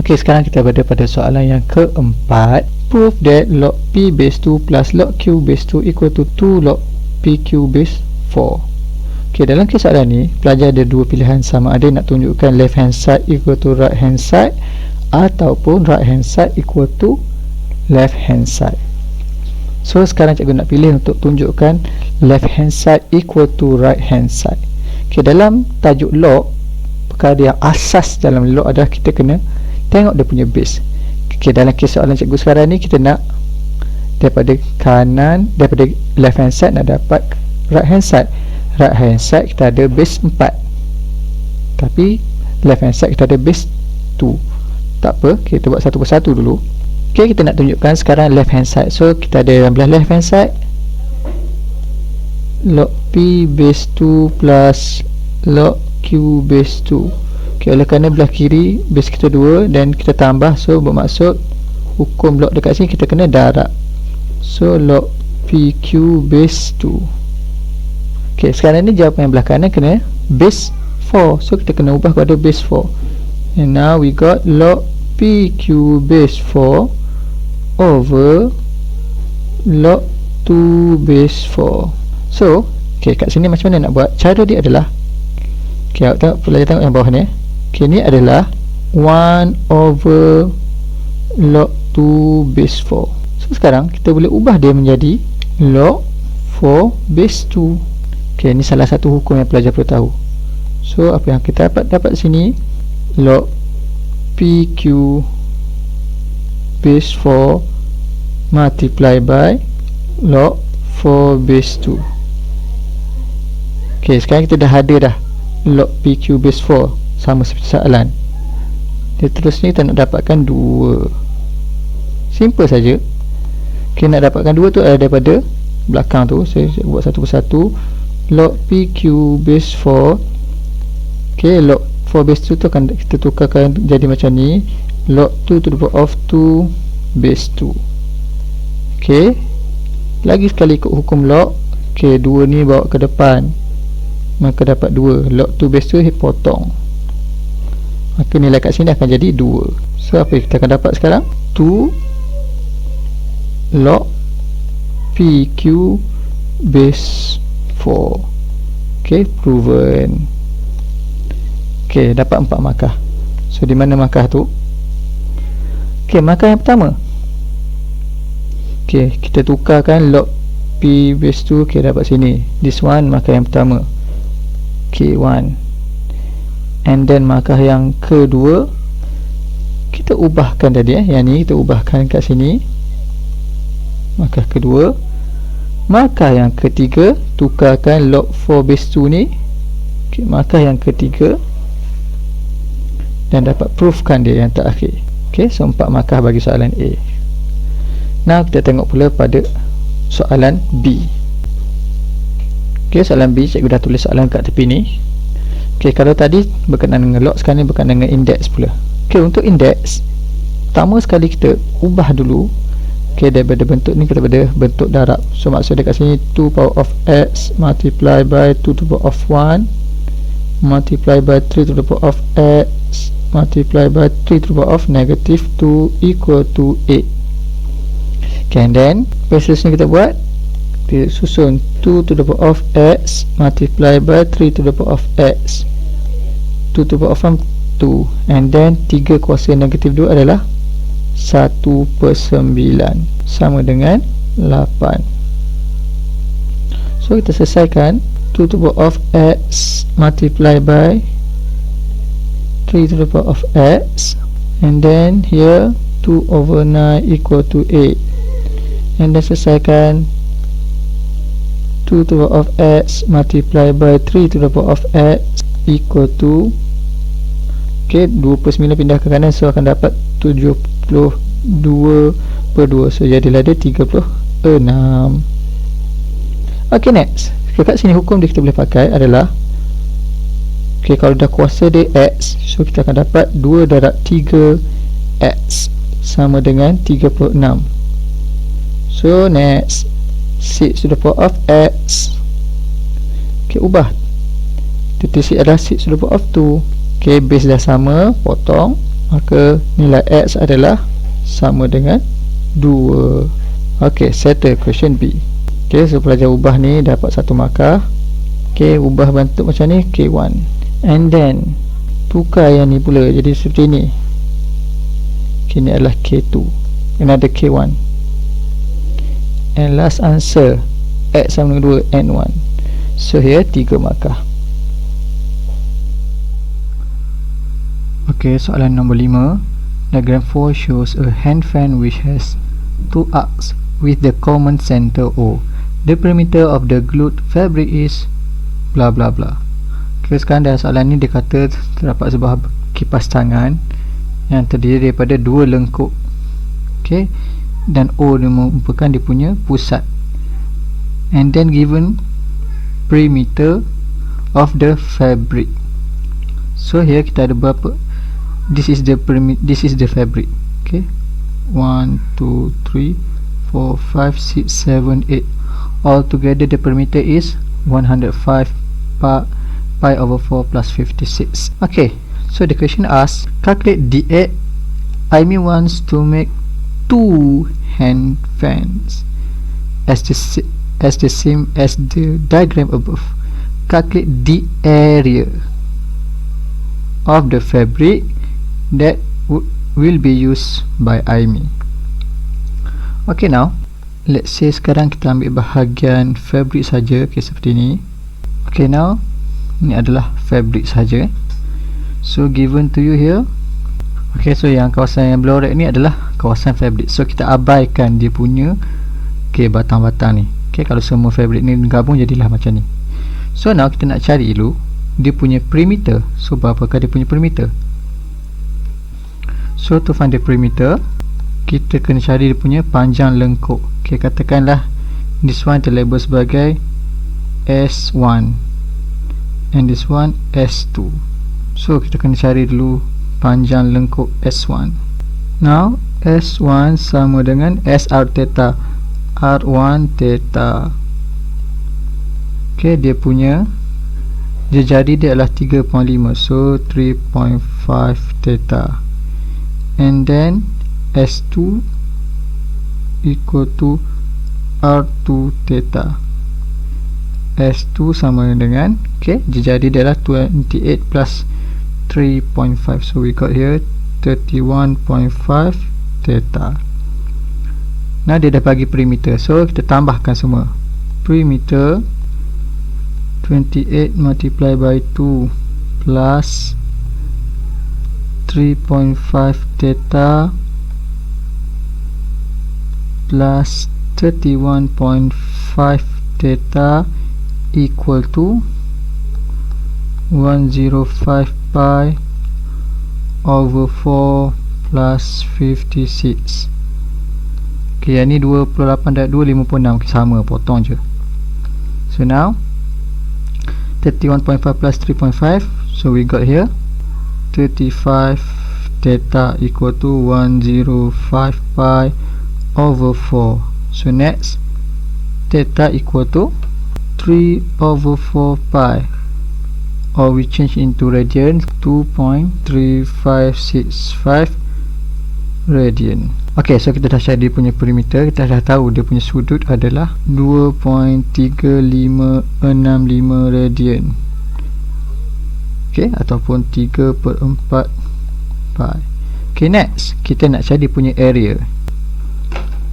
Okey, sekarang kita berada pada soalan yang keempat. Prove that log P base 2 plus log Q base 2 equal to 2 log PQ base 4. Okey, dalam kes soalan ni, pelajar ada dua pilihan, sama ada nak tunjukkan left hand side equal to right hand side ataupun right hand side equal to left hand side. So, sekarang cikgu nak pilih untuk tunjukkan left hand side equal to right hand side. Okey, dalam tajuk log, perkara yang asas dalam log adalah kita kena tengok dia punya base. Okay, dalam kes soalan cikgu sekarang ni, kita nak daripada kanan, daripada left hand side nak dapat right hand side. Right hand side kita ada base 4, tapi left hand side kita ada base 2. Tak apa, kita buat satu persatu dulu. Okay, kita nak tunjukkan sekarang left hand side. So kita ada yang belah left hand side, log P base 2 plus log Q base 2. Okay, oleh kerana belah kiri base kita 2 dan kita tambah, so bermaksud hukum log dekat sini kita kena darab. So log PQ base 2. Okay, sekarang ni jawapan yang belah kanan kena base 4, so kita kena ubah kepada base 4. And now we got log PQ base 4 over log 2 base 4. So okay, kat sini macam mana nak buat? Cara dia adalah, okay, tengok, pelajar tengok yang bawah ni. Okay, ni adalah 1 over log 2 base 4. So sekarang kita boleh ubah dia menjadi log 4 base 2. Okay, ni salah satu hukum yang pelajar perlu tahu. So apa yang kita dapat sini, log PQ base 4 multiply by log 4 base 2. Okay, sekarang kita dah ada dah log PQ base 4 sama seperti soalan. Dia terus ni kita nak dapatkan 2. Simple saja. Okay, nak dapatkan 2 tu ada daripada belakang tu. Saya buat satu persatu. Log PQ base 4. Okay, log 4 base 2 tu akan kita tukarkan jadi macam ni, log 2 to the power of 2 base 2. Okay, lagi sekali ikut hukum log. Okay, 2 ni bawa ke depan, maka dapat 2. Log 2 base 2 potong, maka nilai kat sini akan jadi 2. So apa yang kita akan dapat sekarang? 2 log PQ base 4. Okay, proven. Okay, dapat 4 markah. So di mana markah tu? Okay, markah yang pertama. Okay, kita tukarkan log P base 2. Okay, dapat sini. This one markah yang pertama. Okay, 1. And then markah yang kedua kita ubahkan tadi, yang ni kita ubahkan kat sini, markah kedua. Markah yang ketiga tukarkan log 4 base 2 ni. Okay, markah yang ketiga, dan dapat proofkan dia yang terakhir. Okay, so 4 markah bagi soalan A. Now kita tengok pula pada soalan B. Okay, soalan B cikgu dah tulis soalan kat tepi ni. Okay, kalau tadi berkenaan dengan log, sekarang ni berkenaan dengan indeks pula. Okay, untuk indeks, pertama sekali kita ubah dulu. Okay, daripada bentuk ni kita pada bentuk darab. So maksud dekat sini 2 power of x multiply by 2 to the power of 1 multiply by 3 to the power of x multiply by 3 to the power of negative 2 equal to 8. Okay, and then seterusnya kita buat, kita susun 2 to the power of x multiply by 3 to the power of x, 2 to the power of 2, and then 3 kuasa negatif 2 adalah 1/9 sama dengan 8. So kita selesaikan 2 to the power of x multiply by 3 to the power of x, and then here 2 over 9 equal to 8, and then selesaikan 2 to the power of x multiply by 3 to the power of x equal to, okay, 2/9 pindah ke kanan, so akan dapat 72/2. So jadilah dia 36. Okay, next. Kat sini hukum dia kita boleh pakai adalah, okay, kalau dah kuasa dia x, so kita akan dapat 2 darab 3x sama dengan 36. So next, 6 to the power of x. Okay, ubah. Titik adalah 6 to the power of 2. Okay, base dah sama, potong, maka nilai X adalah sama dengan 2. ok, settle question B. ok, so pelajar ubah ni dapat 1 markah. ok, ubah bentuk macam ni K1, and then tukar yang ni pula jadi seperti ni. ok, ni adalah K2, another K1, and last answer X sama dengan 2 and 1. so here 3 markah. ok, soalan nombor 5. diagram 4 shows a hand fan which has 2 arcs with the common center O. The perimeter of the glued fabric is bla bla bla. ok, sekarang dalam soalan ni dia kata terdapat sebuah kipas tangan yang terdiri daripada 2 lengkuk. ok, dan O dia merupakan dia punya pusat, and then given perimeter of the fabric. so here kita ada berapa? This is the fabric. okay, 1 2 3 4 5 6 7 8. altogether the perimeter is 105 pi over 4 plus 56. okay, so the question asks calculate D8. Aimee wants to make 2 hand fans as the same as the diagram above. Calculate the area of the fabric that will be used by Aimee. ok, now let's say sekarang kita ambil bahagian fabric saja. ok, seperti ni. ok, now ni adalah fabric saja. so given to you here. ok, so yang kawasan yang below red ni adalah kawasan fabric. so kita abaikan dia punya batang-batang ni. ok, kalau semua fabric ni gabung jadilah macam ni. so now kita nak cari dulu dia punya perimeter. so berapakah dia punya perimeter? so to find the perimeter, kita kena cari dia punya panjang lengkuk. ok, katakanlah this one terlabel sebagai S1 and this one S2. so kita kena cari dulu panjang lengkuk S1. now S1 sama dengan SR theta, R1 theta. ok, dia jadi dia adalah 3.5, so 3.5 theta, and then S2 equal to R2 theta. S2 sama dengan dia jadi dia adalah 28 plus 3.5, so we got here 31.5 theta. Nah, dia dah bagi perimeter, so kita tambahkan semua. Perimeter 28 multiply by 2 plus 3.5 theta plus 31.5 theta equal to 105 pi over 4 plus 56. ok, yang ni 28 dan 2 56. ok, sama, potong je. so now 31.5 plus 3.5, so we got here 35 theta equal to 105 pi over 4. so next theta equal to 3 over 4 pi, or we change into radian, 2.3565 radian. ok, so kita dah cari dia punya perimeter. Kita dah tahu dia punya sudut adalah 2.3565 radian. ok, ataupun 3/4 pi. ok, next kita nak cari dia punya area.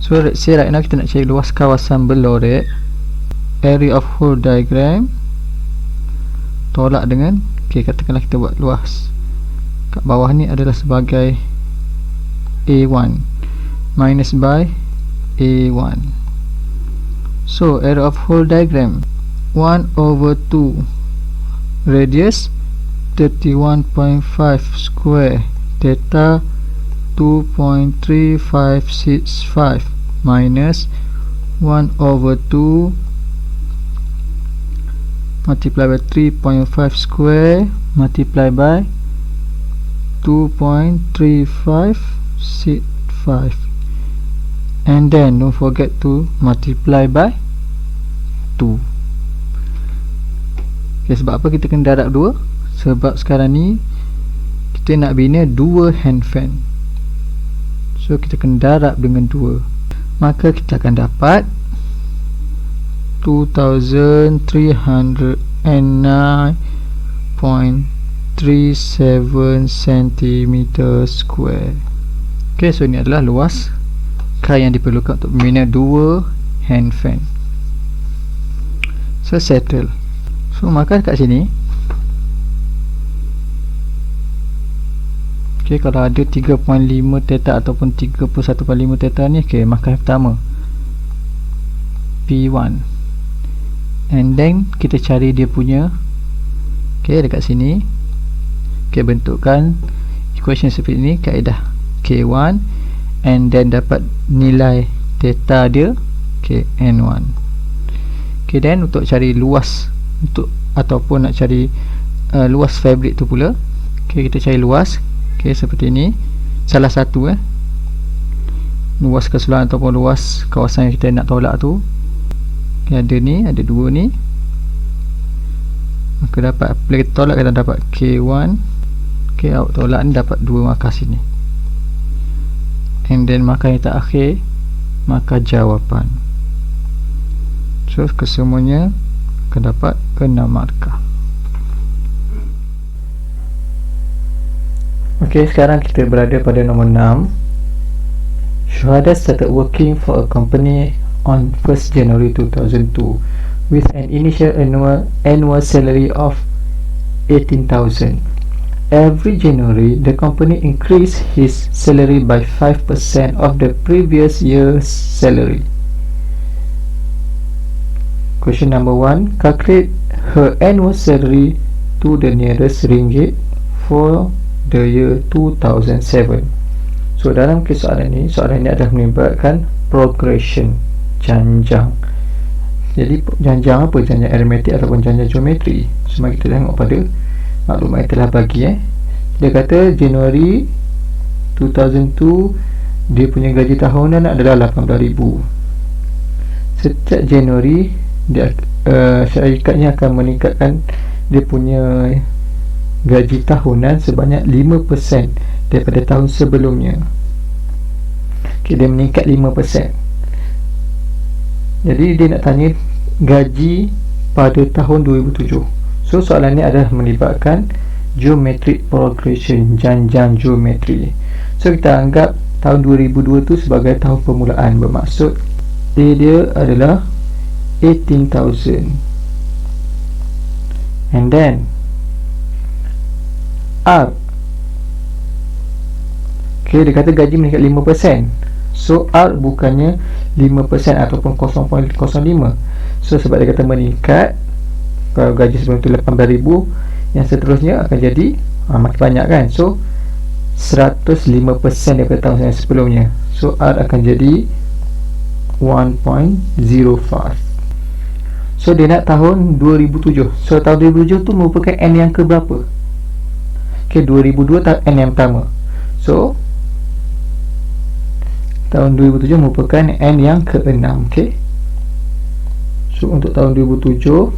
so let's say right now kita nak cari luas kawasan below red. Area of whole diagram tolak dengan katakanlah kita buat luas kat bawah ni adalah sebagai A1 minus by A1. so area of whole diagram 1 over 2 radius 31.5 square theta 2.3565 minus 1 over 2 multiply by 3.5 square multiply by 2.3565, and then don't forget to multiply by 2. ok, sebab apa kita kena darab 2? sebab sekarang ni kita nak bina 2 hand fan. So kita kena darab dengan 2, maka kita akan dapat 2309.37 cm². ok, so ini adalah luas kar yang diperlukan untuk membina 2 hand fan. So settle. So maka kat sini, ok, kalau ada 3.5 theta ataupun 31.5 theta ni, ok, maka pertama P1, and then kita cari dia punya, ok, dekat sini, ok, bentukkan equation seperti ini, kaedah K1, and then dapat nilai theta dia, ok, N1. ok, then untuk cari luas untuk ataupun nak cari luas fabrik tu pula, ok, kita cari luas, ok, seperti ini, salah satu luas keseluruhan ataupun luas kawasan yang kita nak tolak tu, okay, ada ni, ada 2 ni, maka dapat bila kita tolak kita dapat K1, ok, awak tolak ni dapat 2 markah sini, and then markah yang terakhir markah jawapan. So kesemuanya akan dapat 6 markah. ok, sekarang kita berada pada nombor 6. Syuhada started working for a company on 1st January 2002 with an initial annual salary of 18,000. Every January, the company increased his salary by 5% of the previous year's salary. Question number 1. Calculate her annual salary to the nearest ringgit for the year 2007. So dalam kes soalan ni adalah melibatkan progression, janjang. Jadi janjang apa? Janjang aritmetik ataupun janjang geometri. So mari kita tengok pada maklumat yang telah bagi. Dia kata Januari 2002 dia punya gaji tahunan adalah 18,000. Setiap Januari dia syarikatnya akan meningkatkan dia punya gaji tahunan sebanyak 5% daripada tahun sebelumnya. Okay, dia meningkat 5%. Jadi dia nak tanya gaji pada tahun 2007. So soalan ni adalah melibatkan geometric progression, janjang geometri. So kita anggap tahun 2002 tu sebagai tahun permulaan, bermaksud A dia adalah 18,000, and then R, okay, dia kata gaji meningkat 5%. So R bukannya 5% ataupun 0.05. So sebab dia kata meningkat, kalau gaji sebelum tu 18,000, yang seterusnya akan jadi makin banyak kan. So 105% daripada tahun yang sebelumnya. So R akan jadi 1.05. So dia nak tahun 2007. So tahun 2007 tu merupakan N yang ke berapa? Okay, 2002 N yang pertama. So tahun 2007 merupakan N yang ke-6. Okay, so untuk tahun 2007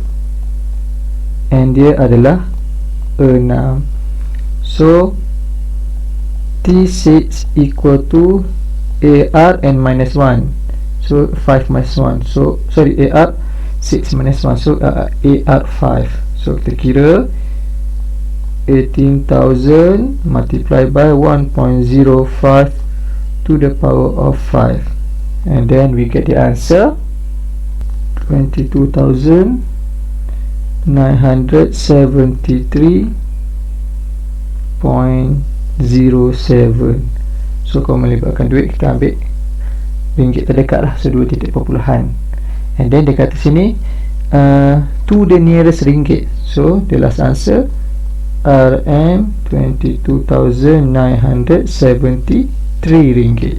N dia adalah 6. So T6 equal to AR N minus 1. So 5 minus 1. So sorry, AR 6 minus 1. So AR 5. So kita kira 18,000 multiplied by 1.05 to the power of 5, and then we get the answer 22,973.07. So kalau melibatkan duit, kita ambil ringgit terdekat lah, so 2 titik perpuluhan, and then dia kata sini to the nearest ringgit. So the last answer RM 22,973 ringgit.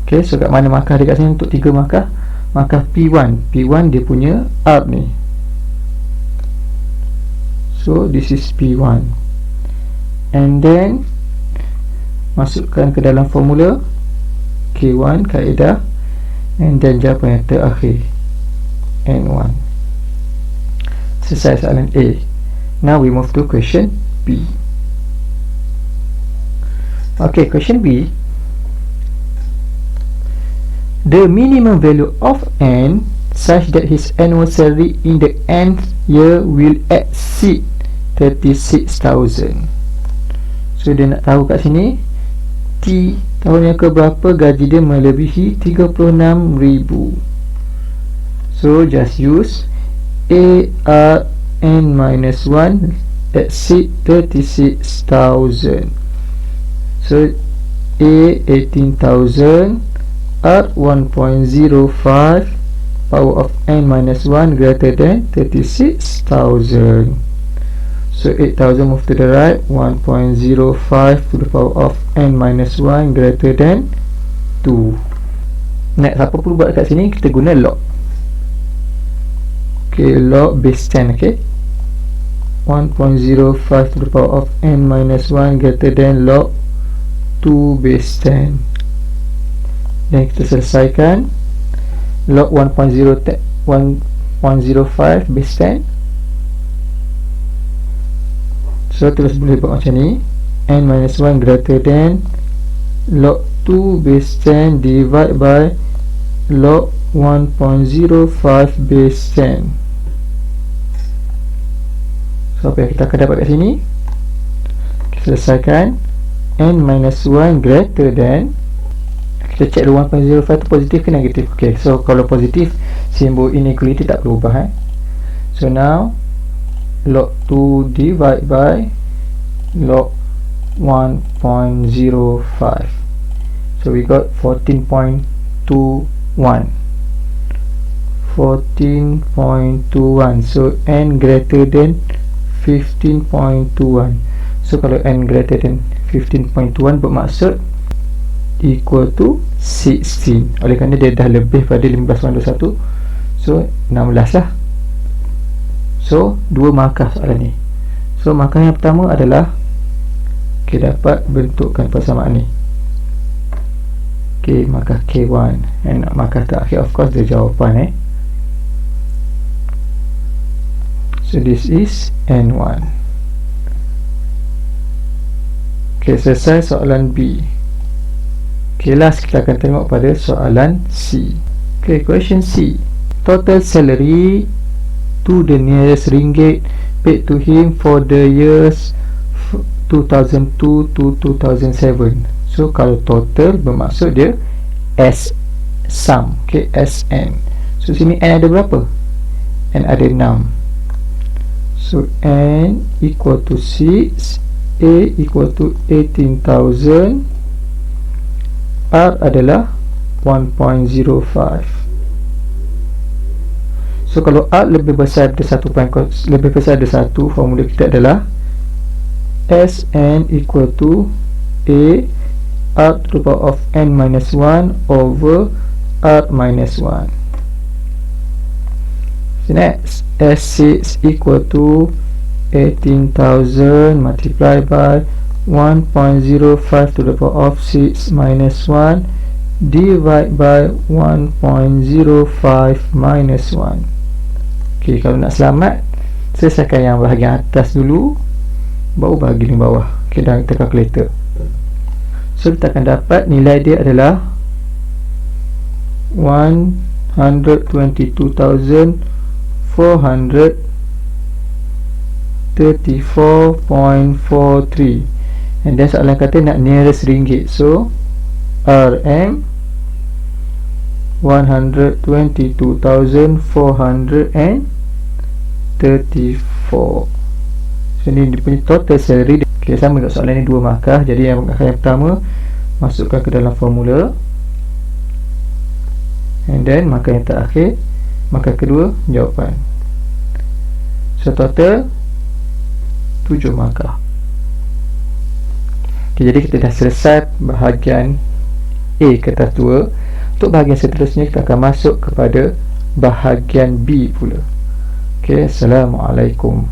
Ok, so kat mana markah dekat sini untuk 3 markah? Markah P1. P1 dia punya R ni. So this is P1, and then masukkan ke dalam formula K1 kaedah, and then jawapan yang terakhir N1. Selesai soalan A. Now we move to question B. Okay, question B. The minimum value of N such that his annual salary in the nth year will exceed 36,000. So dia nak tahu kat sini T tahun yang keberapa gaji dia melebihi 36,000. So just use A R N minus 1 exceed 36,000. So A 18,000, R 1.05, power of N minus 1 greater than 36,000. So 8,000 move to the right, 1.05 to the power of N minus 1 greater than 2. Next, apa perlu buat kat sini? Kita guna log. Okay, log base 10. Okay, 1.05 to the power of N minus 1 greater than log 2 base 10. Dan kita selesaikan. Log 1.05 base 10. So terus boleh buat macam ni. N minus 1 greater than log 2 base 10 divide by log 1.05 base 10. So apa yang kita akan dapat kat sini? Kita selesaikan. N minus 1 greater than, kita check dulu 1.05 tu positif ke negatif. Okay, so kalau positif, simbol inequality tak berubah. So now log 2 divide by log 1.05. So we got 14.21. 14.21. So n greater than 15.21. So kalau n greater than 15.21 bermaksud equal to 16. Oleh kerana dia dah lebih pada 15.21, so 16 lah. So 2 markah soalan ni. So markah yang pertama adalah kita dapat bentukkan persamaan ni. Okay, markah K1. And markah terakhir of course dia jawapan. So this is N1. Okay, selesai soalan B. Okay, last kita akan tengok pada soalan C. Okay, question C. Total salary to the nearest ringgit paid to him for the years 2002 to 2007. So kalau total bermaksud dia S sum. Okay, SN. So sini N ada berapa? N ada 6. So N equal to 6, A equal to 18,000, R adalah 1.05. So kalau R lebih besar dari 1, formula kita adalah Sn equal to A R to the power of N minus 1 over R minus 1. So next, S6 equal to 18,000 multiplied by 1.05 to the power of 6 minus 1 divide by 1.05 minus 1. Ok, kalau nak selamat, selesaikan yang bahagian atas dulu, baru bahagian bawah. Ok, dan kita calculator. So kita akan dapat nilai dia adalah 122,434.43. and then soalan kata nak nearest ringgit. So RM 122,434. So ni dia punya total salary. Okay, sama dengan soalan ni 2 markah. Jadi yang pertama masukkan ke dalam formula, and then markah yang terakhir, markah kedua jawapan. So total 7 markah. Okay, jadi kita dah selesai bahagian A kertas 2. Untuk bahagian seterusnya kita akan masuk kepada bahagian B pula. Okay, Assalamualaikum.